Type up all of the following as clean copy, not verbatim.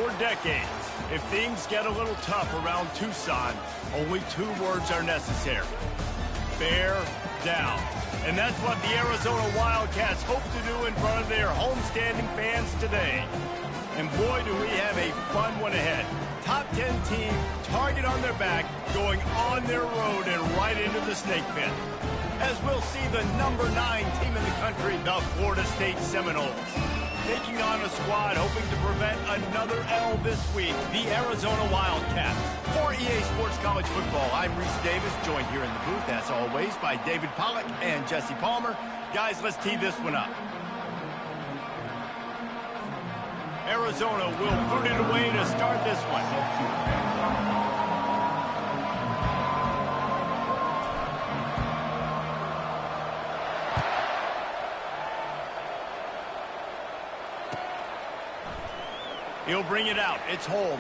For decades, if things get a little tough around Tucson, only 2 words are necessary. Bear down. And that's what the Arizona Wildcats hope to do in front of their homestanding fans today. And boy, do we have a fun one ahead. Top 10 team, target on their back, going on their road and right into the snake pit. As we'll see the number 9 team in the country, the Florida State Seminoles, taking on a squad hoping to prevent another L this week, the Arizona Wildcats. For EA Sports College Football, I'm Reese Davis, joined here in the booth, as always, by David Pollack and Jesse Palmer. Guys, let's tee this one up. Arizona will boot it away to start this one. He'll bring it out. It's Holmes.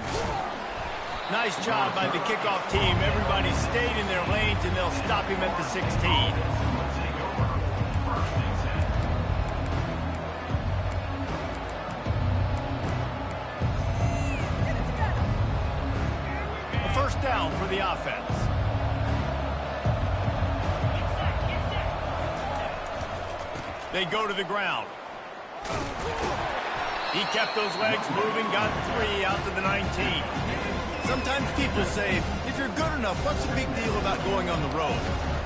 Nice job by the kickoff team. Everybody stayed in their lanes, and they'll stop him at the 16. A first down for the offense. They go to the ground. He kept those legs moving, got 3 out to the 19. Sometimes people say, if you're good enough, what's the big deal about going on the road?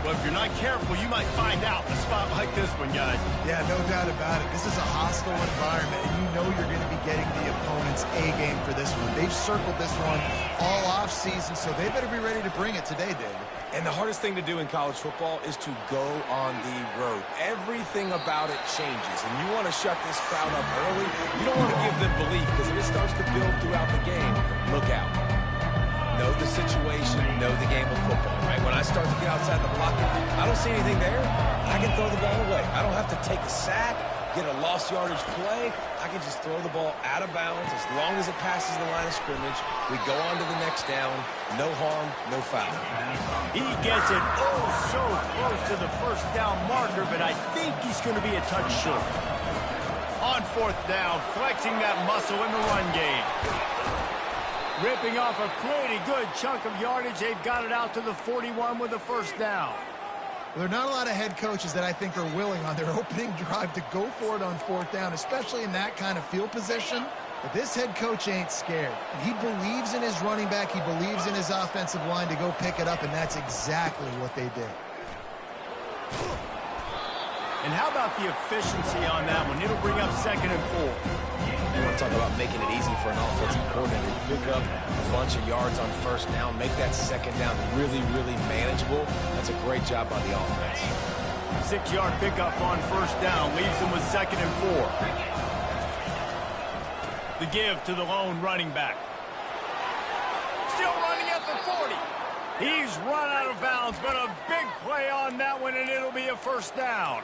Well, if you're not careful, you might find out in a spot like this one, guys. Yeah, no doubt about it. This is a hostile environment, and you know you're going to be getting the opponent's A-game for this one. They've circled this one all off-season, so they better be ready to bring it today, David. And the hardest thing to do in college football is to go on the road. Everything about it changes, and you want to shut this crowd up early. You don't want to give them belief, because if it starts to build throughout the game, look out. Know the situation, know the game of football, right? When I start to get outside the pocket, I don't see anything there, I can throw the ball away. I don't have to take a sack, get a lost yardage play. I can just throw the ball out of bounds. As long as it passes the line of scrimmage, we go on to the next down. No harm, no foul. He gets it so close to the first down marker, but I think he's going to be a touch short. On 4th down, flexing that muscle in the run game. Ripping off a pretty good chunk of yardage. They've got it out to the 41 with a first down. Well, there are not a lot of head coaches that I think are willing on their opening drive to go for it on 4th down, especially in that kind of field position. But this head coach ain't scared. He believes in his running back. He believes in his offensive line to go pick it up, and that's exactly what they did. And how about the efficiency on that one? It'll bring up 2nd and 4. You want to talk about making it easy for an offensive coordinator. You pick up a bunch of yards on 1st down, make that 2nd down really, really manageable. That's a great job by the offense. 6-yard pickup on 1st down leaves them with 2nd and 4. The give to the lone running back. Still running at the 40. He's run out of bounds, but a big play on that one, and it'll be a first down.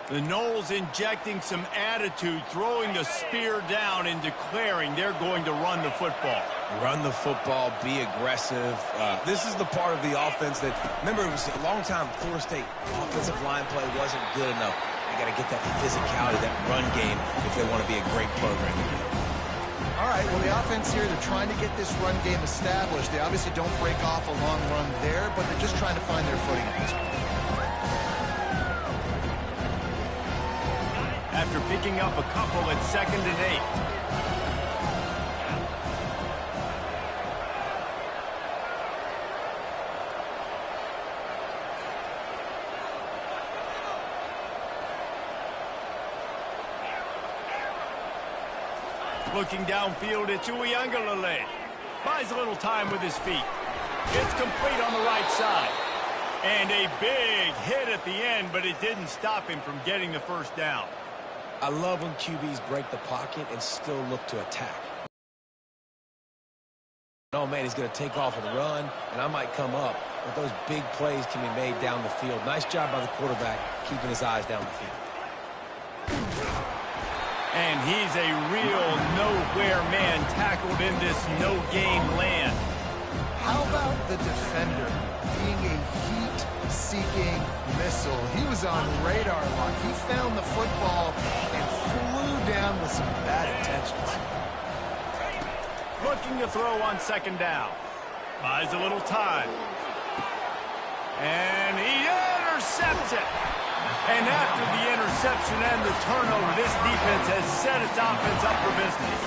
The Noles injecting some attitude, throwing the spear down and declaring they're going to run the football. Run the football, be aggressive. This is the part of the offense that, remember, it was a long time Florida State offensive line play wasn't good enough. They got to get that physicality, that run game, if they want to be a great program. All right, well, the offense here, they're trying to get this run game established. They obviously don't break off a long run there, but they're just trying to find their footing at this point. After picking up a couple at 2nd and 8. Looking downfield, it's Uiagalelei. Buys a little time with his feet. It's complete on the right side. And a big hit at the end, but it didn't stop him from getting the first down. I love when QBs break the pocket and still look to attack. Oh, man, he's going to take off and run, and I might come up. But those big plays can be made down the field. Nice job by the quarterback keeping his eyes down the field. And he's a real nowhere man tackled in this no-game land. How about the defender being a heat-seeking missile? He was on radar lock. He found the football and flew down with some bad intentions. Looking to throw on second down. Buys a little time. And he intercepts it. And after the interception and the turnover, this defense has set its offense up for business.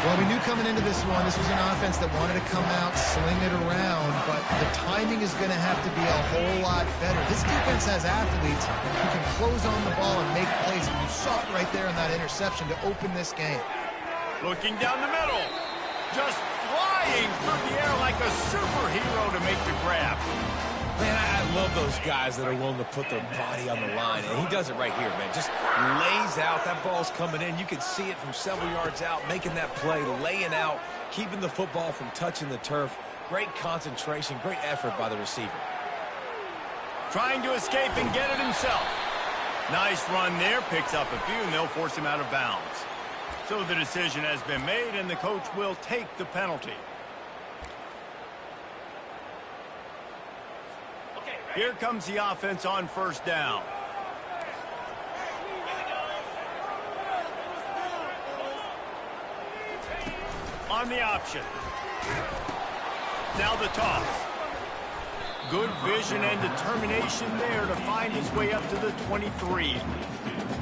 Well, we knew coming into this one, this was an offense that wanted to come out, sling it around, but the timing is going to have to be a whole lot better. This defense has athletes who can close on the ball and make plays. And you saw it right there in that interception to open this game. Looking down the middle. Just flying through the air like a superhero to make the grab. Man, I love those guys that are willing to put their body on the line, and he does it right here, man. Just lays out. That ball's coming in. You can see it from several yards out, making that play, laying out, keeping the football from touching the turf. Great concentration, great effort by the receiver. Trying to escape and get it himself. Nice run there. Picks up a few, and they'll force him out of bounds. So the decision has been made, and the coach will take the penalty. Here comes the offense on first down. On the option. Now the toss. Good vision and determination there to find his way up to the 23.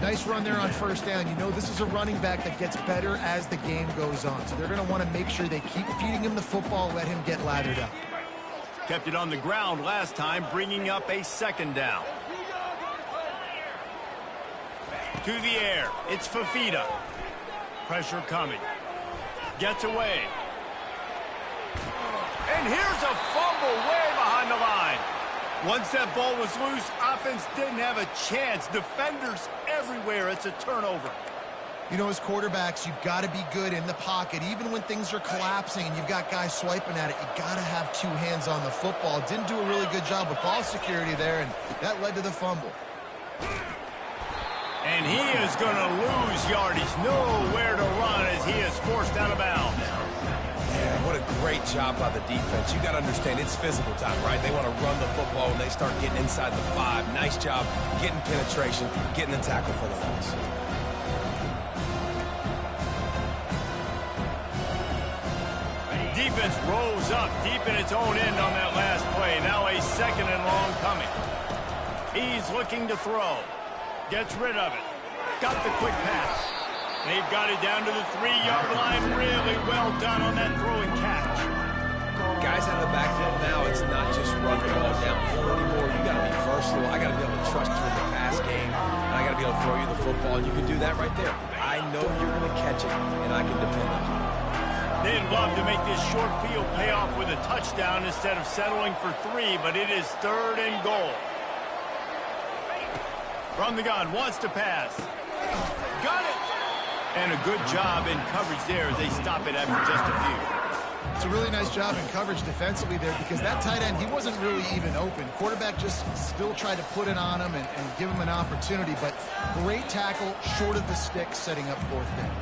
Nice run there on first down. You know, this is a running back that gets better as the game goes on. So they're going to want to make sure they keep feeding him the football, let him get lathered up. Kept it on the ground last time, bringing up a second down. To the air. It's Fafita. Pressure coming. Gets away. And here's a fumble way behind the line. Once that ball was loose, offense didn't have a chance. Defenders everywhere. It's a turnover. You know, as quarterbacks, you've got to be good in the pocket. Even when things are collapsing and you've got guys swiping at it, you got to have two hands on the football. Didn't do a really good job with ball security there, and that led to the fumble. And he is going to lose yardage. Nowhere to run as he is forced out of bounds. Man, what a great job by the defense. You got to understand, it's physical time, right? They want to run the football when they start getting inside the 5. Nice job getting penetration, getting the tackle for the loss. Defense rolls up deep in its own end on that last play. Now a second and long coming. He's looking to throw. Gets rid of it. Got the quick pass. They've got it down to the 3-yard line. Really well done on that throwing catch. Guys out of the backfield now, it's not just run the ball downfield anymore. You got to be versatile. I got to be able to trust you in the pass game. And I got to be able to throw you the football, and you can do that right there. I know you're going to catch it, and I can depend on you. They'd love to make this short field pay off with a touchdown instead of settling for 3, but it is 3rd and goal. From the gun, wants to pass. Got it! And a good job in coverage there as they stop it after just a few. It's a really nice job in coverage defensively there because that tight end, he wasn't really even open. Quarterback just still tried to put it on him and give him an opportunity, but great tackle short of the stick, setting up 4th down.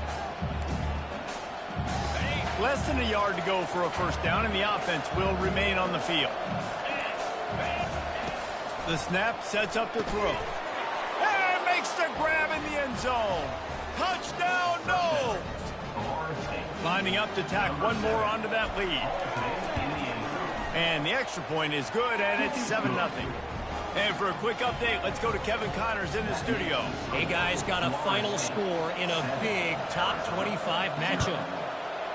Less than a yard to go for a first down, and the offense will remain on the field. The snap sets up the throw. And makes the grab in the end zone. Touchdown, no! Lining up to tack one more onto that lead. And the extra point is good, and it's 7-0. And for a quick update, let's go to Kevin Connors in the studio. Hey, guys, got a final score in a big top 25 matchup.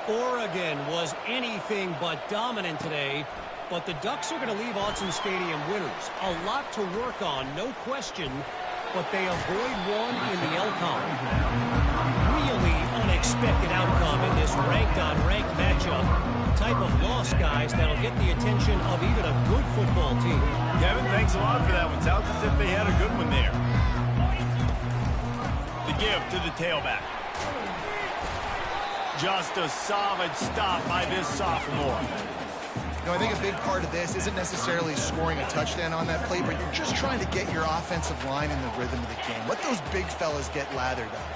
Oregon was anything but dominant today, but the Ducks are going to leave Autzen Stadium winners. A lot to work on, no question, but they avoid one in the Elcon. Really unexpected outcome in this ranked-on-ranked matchup. The type of loss, guys, that'll get the attention of even a good football team. Kevin, thanks a lot for that one. Sounds as if they had a good one there. The give to the tailback. Just a solid stop by this sophomore. You know, I think a big part of this isn't necessarily scoring a touchdown on that play, but you're just trying to get your offensive line in the rhythm of the game. Let those big fellas get lathered up.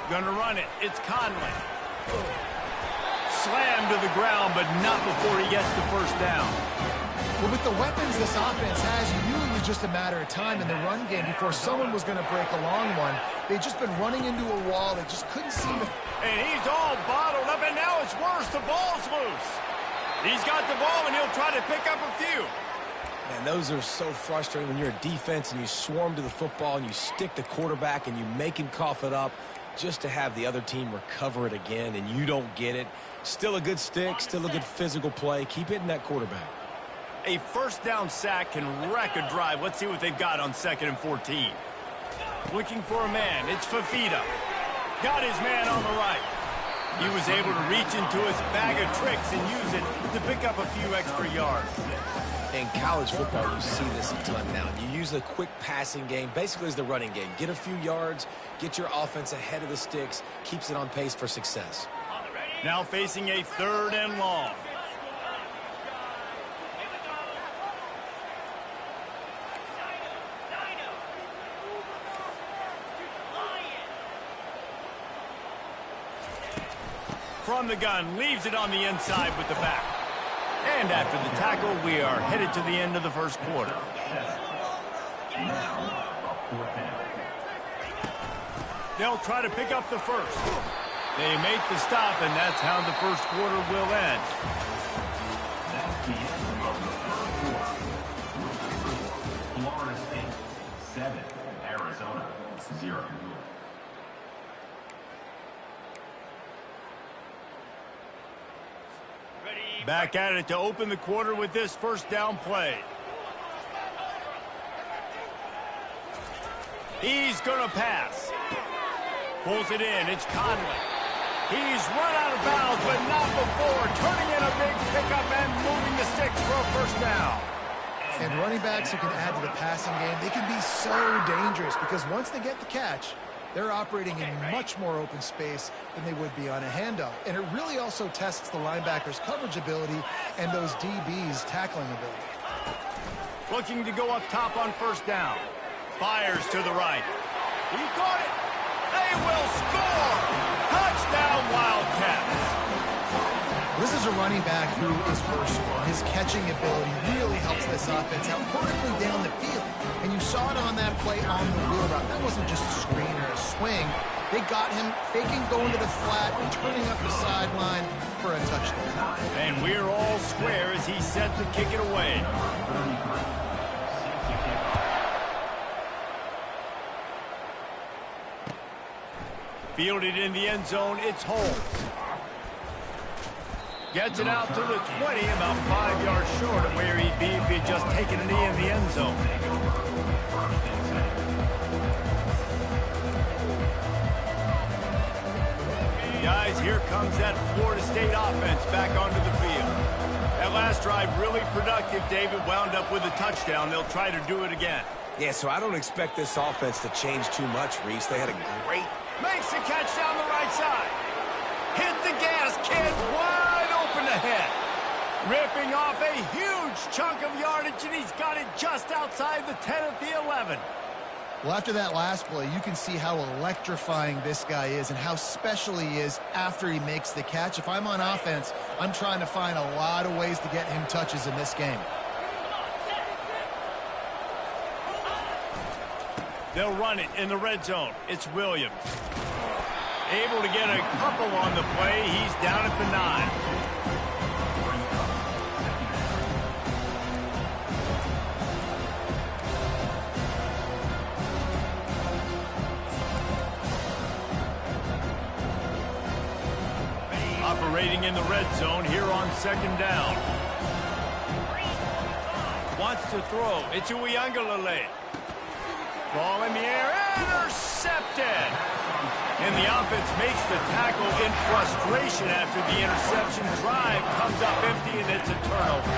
Gonna run it. It's Conley. Slammed to the ground, but not before he gets the first down. Well, with the weapons this offense has, you knew it was just a matter of time in the run game before someone was going to break a long one. They'd just been running into a wall. They just couldn't seem to... And he's all bottled up, and now it's worse. The ball's loose. He's got the ball, and he'll try to pick up a few. Man, those are so frustrating when you're a defense and you swarm to the football and you stick the quarterback and you make him cough it up just to have the other team recover it again, and you don't get it. Still a good stick, still a good physical play. Keep hitting that quarterback. A first down sack can wreck a drive. Let's see what they've got on 2nd and 14. Looking for a man. It's Fafita. Got his man on the right. He was able to reach into his bag of tricks and use it to pick up a few extra yards. In college football, you see this a ton now. You use a quick passing game, basically as the running game. Get a few yards, get your offense ahead of the sticks, keeps it on pace for success. Now facing a 3rd and long. From the gun, leaves it on the inside with the back. And after the tackle, we are headed to the end of the first quarter. They'll try to pick up the first. They make the stop, and that's how the first quarter will end. Florida State 7, Arizona 0. Back at it to open the quarter with this first down play. He's going to pass. Pulls it in. It's Conley. He's run out of bounds, but not before. Turning in a big pickup and moving the sticks for a first down. And running backs who can add to the passing game, they can be so dangerous because once they get the catch, they're operating in much more open space than they would be on a handoff. And it really also tests the linebackers' coverage ability and those DBs' tackling ability. Looking to go up top on first down. Fires to the right. He caught it. They will score. Touchdown, Wildcats. This is a running back who is versatile. His catching ability really helps this offense out vertically down the field. And you saw it on that play on the wheel route. That wasn't just a screen or a swing. They got him faking going to the flat and turning up the sideline for a touchdown. And we're all square as he's set to kick it away. Fielded in the end zone, it's Holmes. Gets it out to the 20, about 5 yards short of where he'd be if he'd just taken a knee in the end zone. Guys, here comes that Florida State offense back onto the field. That last drive really productive. David wound up with a touchdown. They'll try to do it again. Yeah, so I don't expect this offense to change too much, Reese. They had a great... Makes the catch down the right side. Hit the gas, kid. Wide open ahead. Ripping off a huge chunk of yardage, and he's got it just outside the 10 at the 11. Well, after that last play, you can see how electrifying this guy is and how special he is after he makes the catch. If I'm on offense, I'm trying to find a lot of ways to get him touches in this game. They'll run it in the red zone. It's Williams. Able to get a couple on the play. He's down at the 9. Operating in the red zone here on 2nd down. Wants to throw. It's Uiagalelei. Ball in the air, intercepted. And the offense makes the tackle in frustration after the interception. Drive comes up empty, and it's a turnover.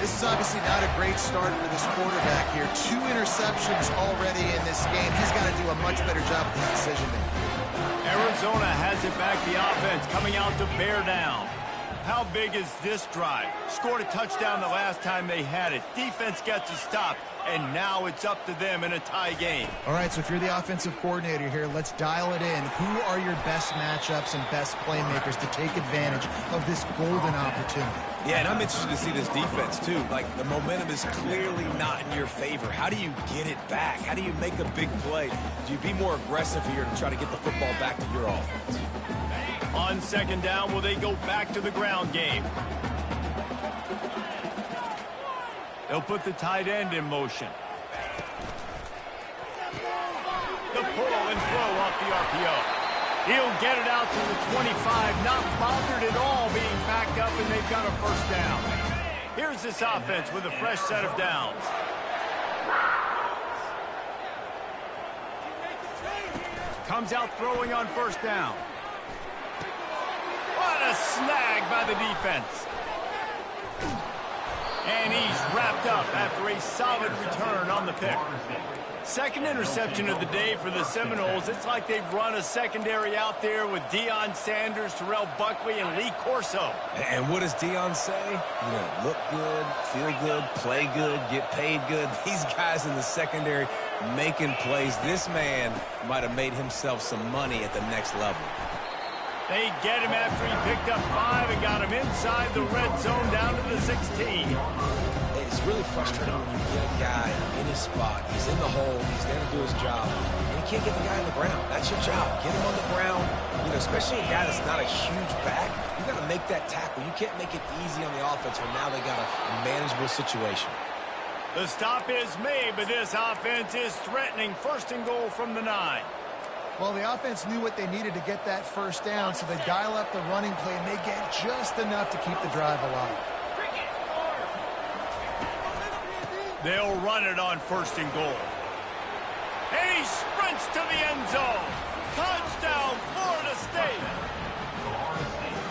This is obviously not a great start for this quarterback here. 2 interceptions already in this game. He's got to do a much better job with his decision-making. Arizona has it back, the offense coming out to bear down. How big is this drive? Scored a touchdown the last time they had it. Defense gets a stop, and now it's up to them in a tie game. All right, so if you're the offensive coordinator here, let's dial it in. Who are your best matchups and best playmakers to take advantage of this golden opportunity? Yeah, and I'm interested to see this defense, too. Like, the momentum is clearly not in your favor. How do you get it back? How do you make a big play? Do you be more aggressive here to try to get the football back to your offense? On second down, will they go back to the ground game? They'll put the tight end in motion. The pull and throw off the RPO. He'll get it out to the 25, not bothered at all being backed up, and they've got a first down. Here's this offense with a fresh set of downs. Comes out throwing on first down. What a snag by the defense. And he's wrapped up after a solid return on the pick. Second interception of the day for the Seminoles. It's like they've run a secondary out there with Deion Sanders, Terrell Buckley, and Lee Corso. And what does Deion say? You know, look good, feel good, play good, get paid good. These guys in the secondary making plays. This man might have made himself some money at the next level. They get him after he picked up 5 and got him inside the red zone down to the 16. It's really frustrating when you get a guy in his spot. He's in the hole. He's there to do his job. And you can't get the guy on the ground. That's your job. Get him on the ground. You know, especially a guy that's not a huge back. You got to make that tackle. You can't make it easy on the offense when now they got a manageable situation. The stop is made, but this offense is threatening. First and goal from the 9. Well, the offense knew what they needed to get that first down, so they dial up the running play, and they get just enough to keep the drive alive. They'll run it on first and goal. And he sprints to the end zone. Touchdown, Florida State.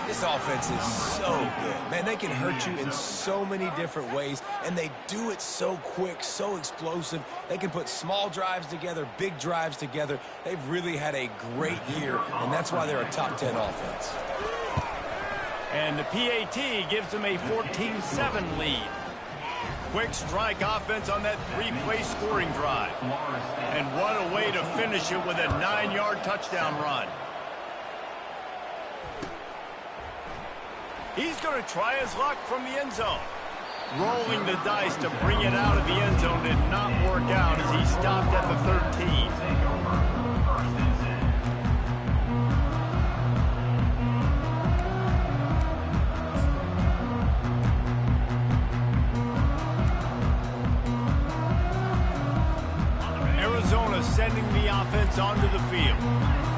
This offense is so good. Man, they can hurt you in so many different ways, and they do it so quick, so explosive. They can put small drives together, big drives together. They've really had a great year, and that's why they're a top 10 offense. And the PAT gives them a 14-7 lead. Quick strike offense on that 3-play scoring drive. And what a way to finish it with a 9-yard touchdown run. He's going to try his luck from the end zone. Rolling the dice to bring it out of the end zone did not work out as he stopped at the 13. Arizona sending the offense onto the field.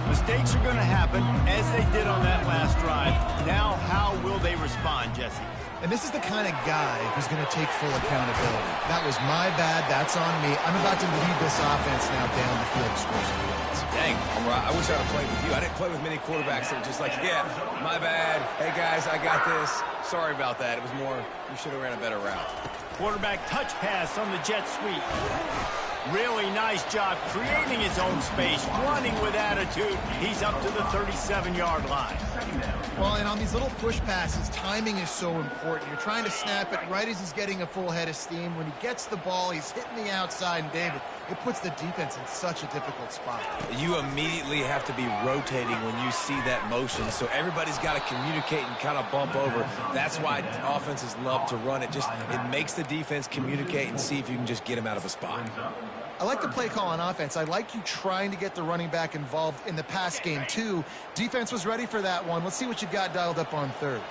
Mistakes are going to happen, as they did on that last drive. Now, how will they respond, Jesse? And this is the kind of guy who's going to take full accountability. That was my bad. That's on me. I'm about to lead this offense now down the field to score some points. Dang, I wish I would have played with you. I didn't play with many quarterbacks that were just like, yeah, my bad. Hey, guys, I got this. Sorry about that. It was more, you should have ran a better route. Quarterback touch pass on the jet sweep. Really nice job creating his own space, running with attitude. He's up to the 37-yard line. Well, and on these little push passes, timing is so important. You're trying to snap it right as he's getting a full head of steam. When he gets the ball, he's hitting the outside, and David, it puts the defense in such a difficult spot. You immediately have to be rotating when you see that motion, so everybody's got to communicate and kind of bump over. That's why offenses love to run it. It makes the defense communicate and see if you can just get him out of a spot. I like the play call on offense. I like you trying to get the running back involved in the pass game, too. Defense was ready for that one. Let's see what you've got dialed up on third.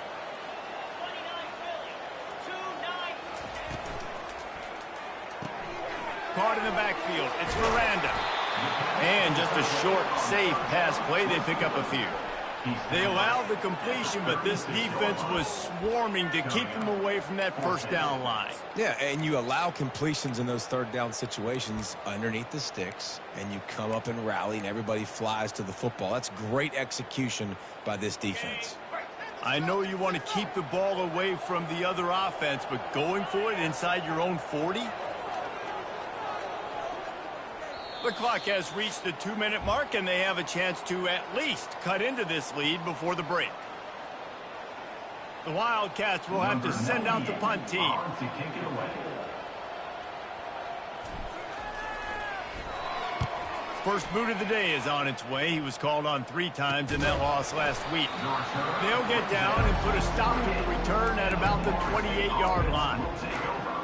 Caught in the backfield. It's Miranda. And just a short, safe pass play. They pick up a few. They allowed the completion, but this defense was swarming to keep them away from that first down line. Yeah, and you allow completions in those third down situations underneath the sticks, and you come up and rally, and everybody flies to the football. That's great execution by this defense. I know you want to keep the ball away from the other offense, but going for it inside your own 40? The clock has reached the 2-minute mark, and they have a chance to at least cut into this lead before the break. The Wildcats will have to send out the punt team. To kick it away. First boot of the day is on its way. He was called on 3 times in that loss last week. They'll get down and put a stop to the return at about the 28-yard line. Take over.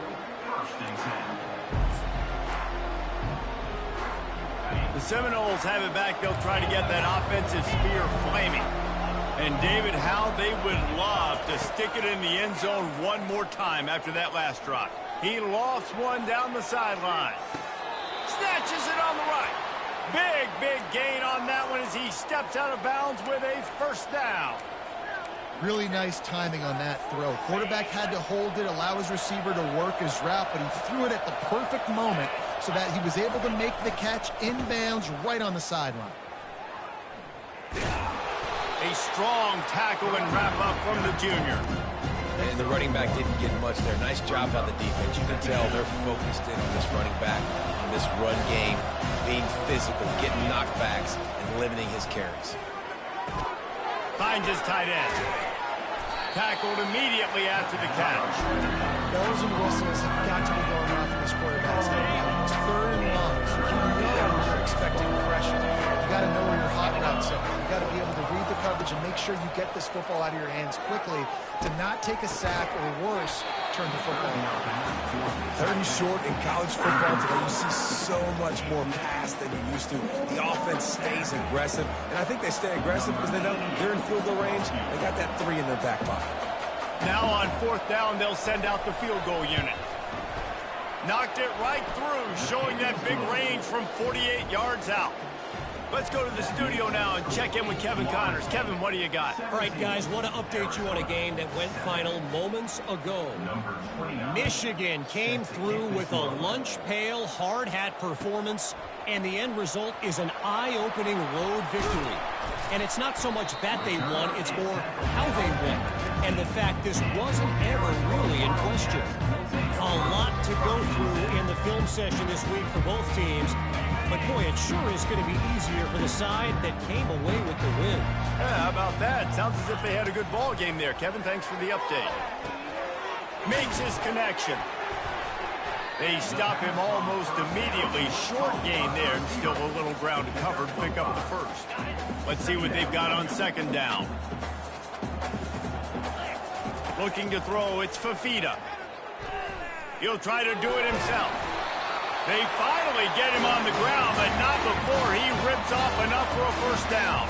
First and 10. The Seminoles have it back. They'll try to get that offensive spear flaming. And David, how they would love to stick it in the end zone one more time after that last drop. He lofts one down the sideline. Snatches it on the right. Big gain on that one as he steps out of bounds with a first down. Really nice timing on that throw. Quarterback had to hold it, allow his receiver to work his route, but he threw it at the perfect moment so that he was able to make the catch inbounds right on the sideline. A strong tackle and wrap up from the junior. And the running back didn't get much there. Nice job by the defense. You can tell they're focused in on this running back, on this run game, being physical, getting knockbacks, and limiting his carries. Finds his tight end. Tackled immediately after the catch. Bells and whistles have got to be going off in this quarterback's head now. It's 3rd and long, so you know you're expecting pressure. You got to know where your hot routes are. You got to be able to read the coverage and make sure you get this football out of your hands quickly to not take a sack or worse, turn the football over. 3rd and short in college football today, you see so much more pass than you used to. The offense stays aggressive, and I think they stay aggressive because they know they're in field goal range. They got that 3 in their back pocket. Now on 4th down, they'll send out the field goal unit. Knocked it right through, showing that big range from 48 yards out. Let's go to the studio now and check in with Kevin Connors. Kevin, what do you got? All right, guys, want to update you on a game that went final moments ago. Michigan came through with a lunch pail, hard hat performance, and the end result is an eye-opening road victory. And it's not so much that they won, it's more how they won. And the fact this wasn't ever really in question. A lot to go through in the film session this week for both teams. But boy, it sure is going to be easier for the side that came away with the win. Yeah, how about that? Sounds as if they had a good ball game there. Kevin, thanks for the update. Makes his connection. They stop him almost immediately. Short gain there, and still a little ground to cover to pick up the first. Let's see what they've got on 2nd down. Looking to throw, it's Fafita. He'll try to do it himself. They finally get him on the ground, but not before he rips off enough for a first down.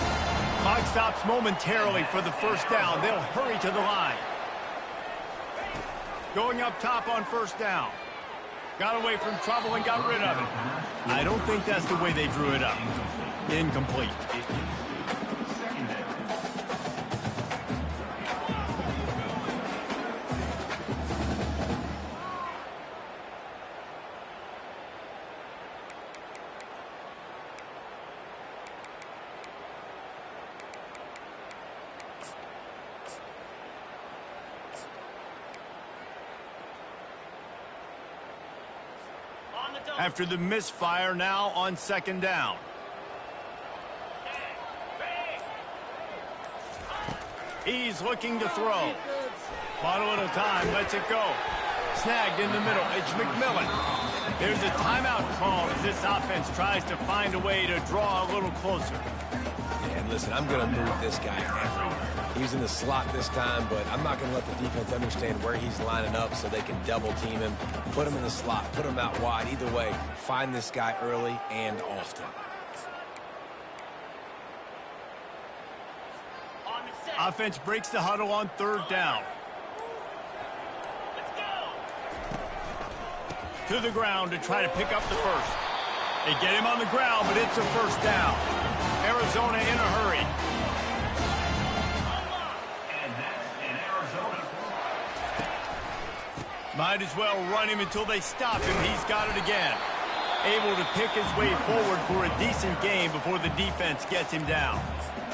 Clock stops momentarily for the first down. They'll hurry to the line. Going up top on 1st down. Got away from trouble and got rid of it. I don't think that's the way they drew it up. Incomplete. After the misfire, now on 2nd down. He's looking to throw. Bought a little time, lets it go. Snagged in the middle, it's McMillan. There's a timeout call as this offense tries to find a way to draw a little closer. Yeah, and listen, I'm going to move this guy everywhere. He's in the slot this time, but I'm not going to let the defense understand where he's lining up so they can double team him, put him in the slot, put him out wide. Either way, find this guy early and often. Offense breaks the huddle on 3rd down. To the ground to try to pick up the first. They get him on the ground, but it's a first down. Arizona in a hurry. Might as well run him until they stop him. He's got it again. Able to pick his way forward for a decent game before the defense gets him down.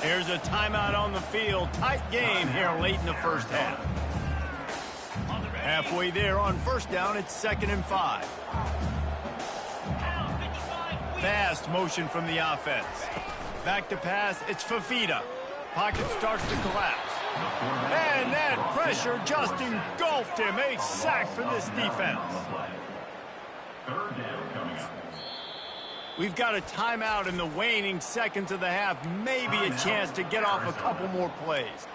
There's a timeout on the field. Tight game here late in the first half. Halfway there on 1st down, it's 2nd and 5. Fast motion from the offense. Back to pass, it's Fafita. Pocket starts to collapse. And that pressure just engulfed him. A sack for this defense. Third down coming up. We've got a timeout in the waning seconds of the half. Maybe a chance to get off a couple more plays.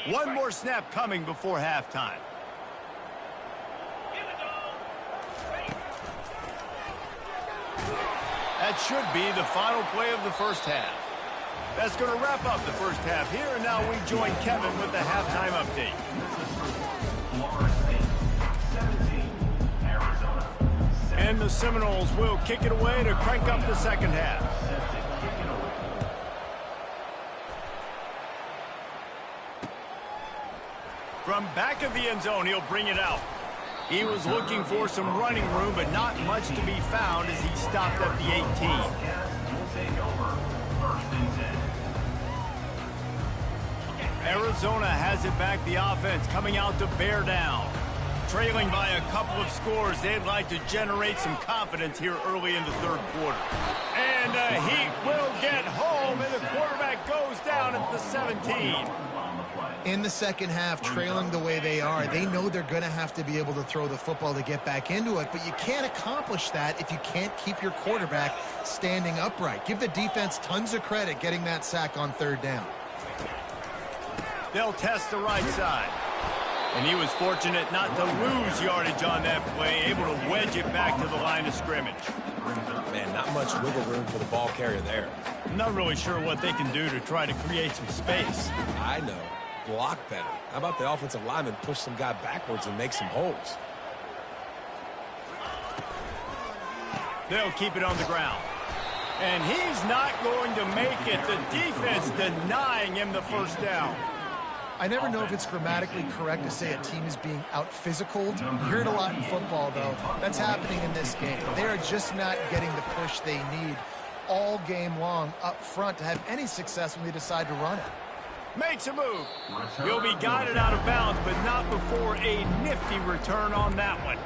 One more snap coming before halftime. That should be the final play of the first half. That's going to wrap up the first half here, and now we join Kevin with the halftime update. And the Seminoles will kick it away to crank up the second half. From back of the end zone, he'll bring it out. He was looking for some running room, but not much to be found as he stopped at the 18. Arizona has it back, the offense coming out to bear down. Trailing by a couple of scores, they'd like to generate some confidence here early in the third quarter. And the Heat will get home, and the quarterback goes down at the 17. In the second half, trailing the way they are, they know they're going to have to be able to throw the football to get back into it, but you can't accomplish that if you can't keep your quarterback standing upright. Give the defense tons of credit getting that sack on third down. They'll test the right side. And he was fortunate not to lose yardage on that play, able to wedge it back to the line of scrimmage. Man, not much wiggle room for the ball carrier there. I'm not really sure what they can do to try to create some space. I know. Block better. How about the offensive lineman push some guy backwards and make some holes? They'll keep it on the ground. And he's not going to make it. The defense denying him the first down. I never know if it's grammatically correct to say a team is being out-physicaled. You hear it a lot in football, though. That's happening in this game. They are just not getting the push they need all game long up front to have any success when they decide to run it. Makes a move. He'll be guided out of bounds, but not before a nifty return on that one.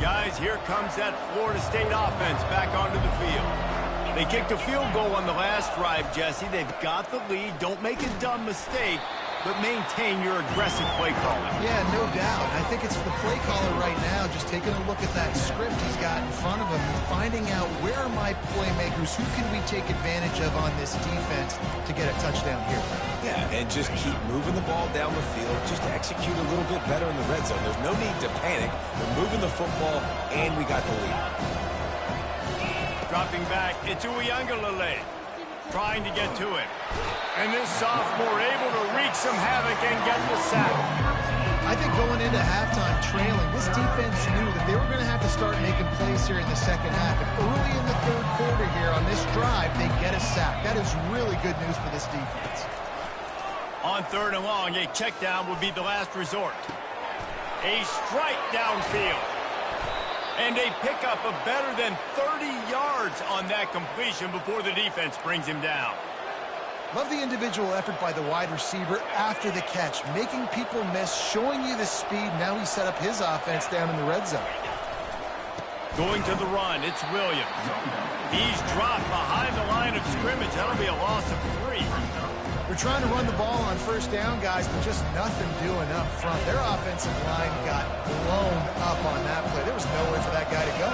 Guys, here comes that Florida State offense back onto the field. They kicked a field goal on the last drive, Jesse. They've got the lead. Don't make a dumb mistake, but maintain your aggressive play calling. Yeah, no doubt. I think it's the play caller right now just taking a look at that script he's got in front of him and finding out where are my playmakers, who can we take advantage of on this defense to get a touchdown here. Yeah, and just keep moving the ball down the field. Just execute a little bit better in the red zone. There's no need to panic. We're moving the football, and we got the lead. Dropping back, it's Uiagalelei trying to get to him. And this sophomore able to wreak some havoc and get the sack. I think going into halftime trailing, this defense knew that they were going to have to start making plays here in the second half. And early in the third quarter here on this drive, they get a sack. That is really good news for this defense. On third and long, a check down would be the last resort. A strike downfield. And a pickup of better than 30 yards on that completion before the defense brings him down. Love the individual effort by the wide receiver after the catch, making people miss, showing you the speed. Now he set up his offense down in the red zone. Going to the run, it's Williams. He's dropped behind the line of scrimmage. That'll be a loss of 3. They're trying to run the ball on first down, guys, but just nothing doing up front. Their offensive line got blown up on that play. There was nowhere for that guy to go.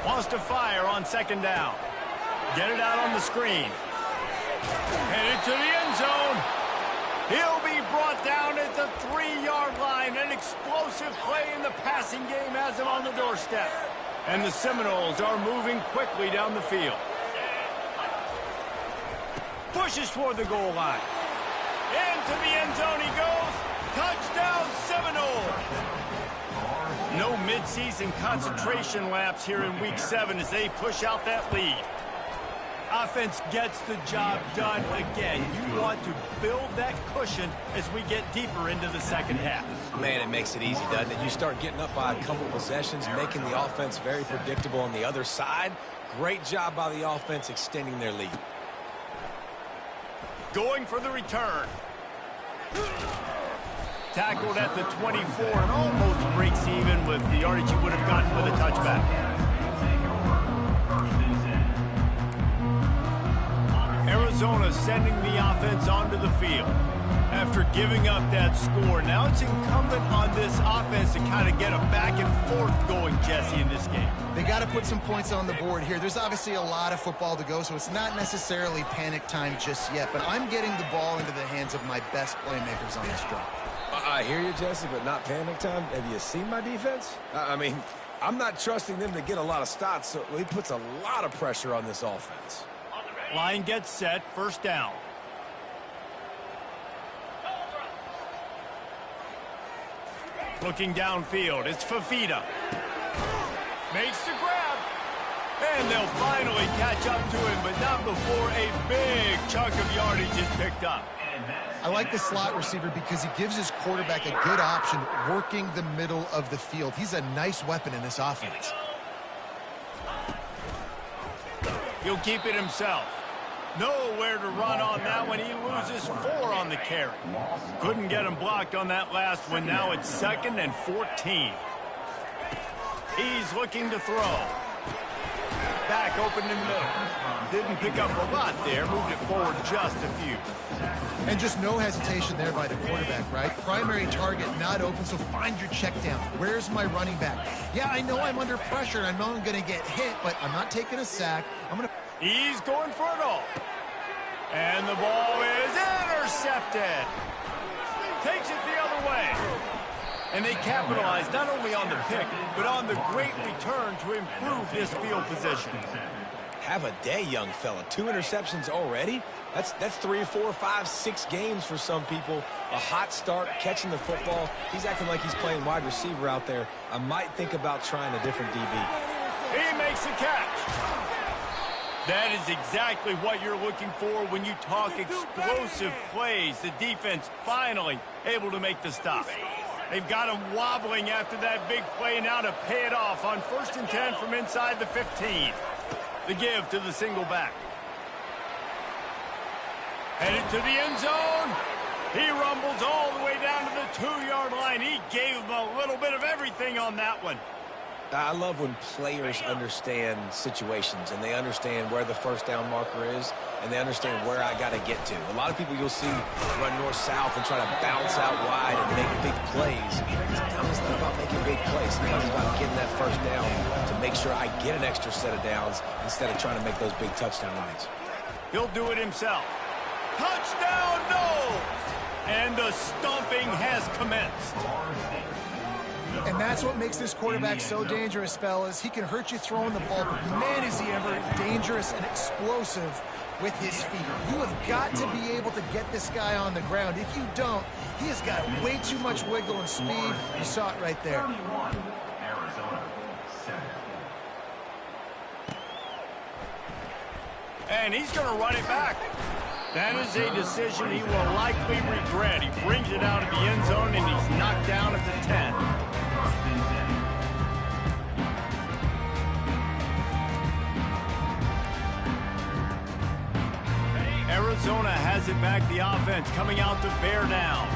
Wants to fire on second down. Get it out on the screen. Headed to the end zone. He'll be brought down at the 3-yard line. An explosive play in the passing game has him on the doorstep. And the Seminoles are moving quickly down the field. Pushes toward the goal line. Into the end zone he goes. Touchdown Seminoles. No midseason concentration laps here in Week 7 as they push out that lead. Offense gets the job done again. You want to build that cushion as we get deeper into the second half. Man, it makes it easy, doesn't it? You start getting up by a couple possessions, making the offense very predictable on the other side. Great job by the offense extending their lead. Going for the return. tackled at the 24 and almost breaks even with the yardage he would have gotten with a touchback. Arizona sending the offense onto the field. After giving up that score, now it's incumbent on this offense to kind of get a back and forth going, Jesse, in this game. They got to put some points on the board here. There's obviously a lot of football to go, so it's not necessarily panic time just yet, but I'm getting the ball into the hands of my best playmakers on this drive. I hear you, Jesse, but not panic time. Have you seen my defense? I mean, I'm not trusting them to get a lot of stops, so he puts a lot of pressure on this offense. Line gets set, first down. Looking downfield, it's Fafita. Makes the grab. And they'll finally catch up to him, but not before a big chunk of yardage is picked up. I like the slot receiver because he gives his quarterback a good option working the middle of the field. He's a nice weapon in this offense. He'll keep it himself. Nowhere to run on that one. He loses 4 on the carry. Couldn't get him blocked on that last one. Now it's 2nd and 14. He's looking to throw. Back open in the middle. Didn't pick up a lot there. Moved it forward just a few. And just no hesitation there by the quarterback, right? Primary target not open, so find your check down. Where's my running back? Yeah, I know I'm under pressure, and I know I'm going to get hit, but I'm not taking a sack. He's going for it all. And the ball is intercepted. Takes it the other way. And they capitalize not only on the pick, but on the great return to improve this field position. Have a day, young fella. 2 interceptions already? That's 3, 4, 5, 6 games for some people. A hot start, catching the football. He's acting like he's playing wide receiver out there. I might think about trying a different DB. He makes the catch. That is exactly what you're looking for when you talk explosive plays. The defense finally able to make the stop. They've got him wobbling after that big play now to pay it off on 1st and 10 from inside the 15. The give to the single back. Headed to the end zone. He rumbles all the way down to the 2-yard line. He gave him a little bit of everything on that one. I love when players understand situations and they understand where the first down marker is and they understand where I got to get to. A lot of people you'll see run north-south and try to bounce out wide and make big plays. Sometimes it's not about making big plays. Sometimes it's about getting that first down to make sure I get an extra set of downs instead of trying to make those big touchdown runs. He'll do it himself. Touchdown, no! And the stomping has commenced. And that's what makes this quarterback so dangerous, fellas. He can hurt you throwing the ball, but man, is he ever dangerous and explosive with his feet. You have got to be able to get this guy on the ground. If you don't, he has got way too much wiggle and speed. You saw it right there. And he's going to run it back. That is a decision he will likely regret. He brings it out of the end zone, and he's knocked down at the 10. Arizona has it back, the offense coming out to bear down.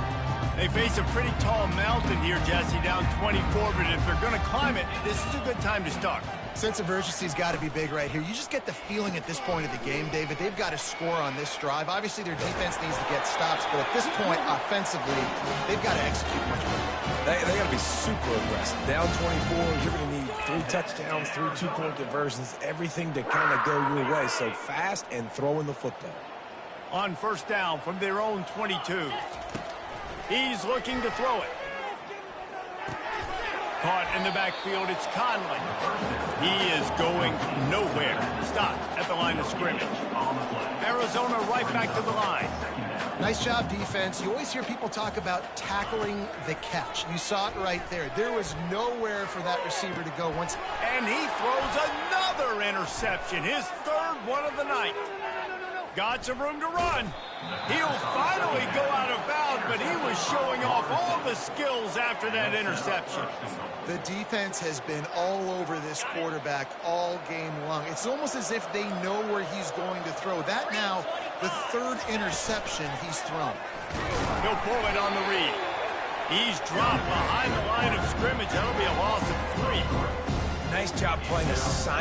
They face a pretty tall mountain here, Jesse, down 24, but if they're going to climb it, this is a good time to start. Sense of urgency's got to be big right here. You just get the feeling at this point of the game, David, they've got to score on this drive. Obviously, their defense needs to get stops, but at this point, offensively, they've got to execute much better. They got to be super aggressive. Down 24, you're going to need 3 touchdowns, 3 two-point conversions, everything to kind of go your way. So fast and throwing the football. On first down from their own 22. He's looking to throw it. Caught in the backfield, it's Conley. He is going nowhere. Stopped at the line of scrimmage. Arizona right back to the line. Nice job, defense. You always hear people talk about tackling the catch. You saw it right there. There was nowhere for that receiver to go once. And he throws another interception, his 3rd one of the night. Got some room to run. He'll finally go out of bounds, but he was showing off all the skills after that interception. The defense has been all over this quarterback all game long. It's almost as if they know where he's going to throw. That now, the 3rd interception he's thrown. He'll pull it on the read. He's dropped behind the line of scrimmage. That'll be a loss of 3. Nice job playing a silent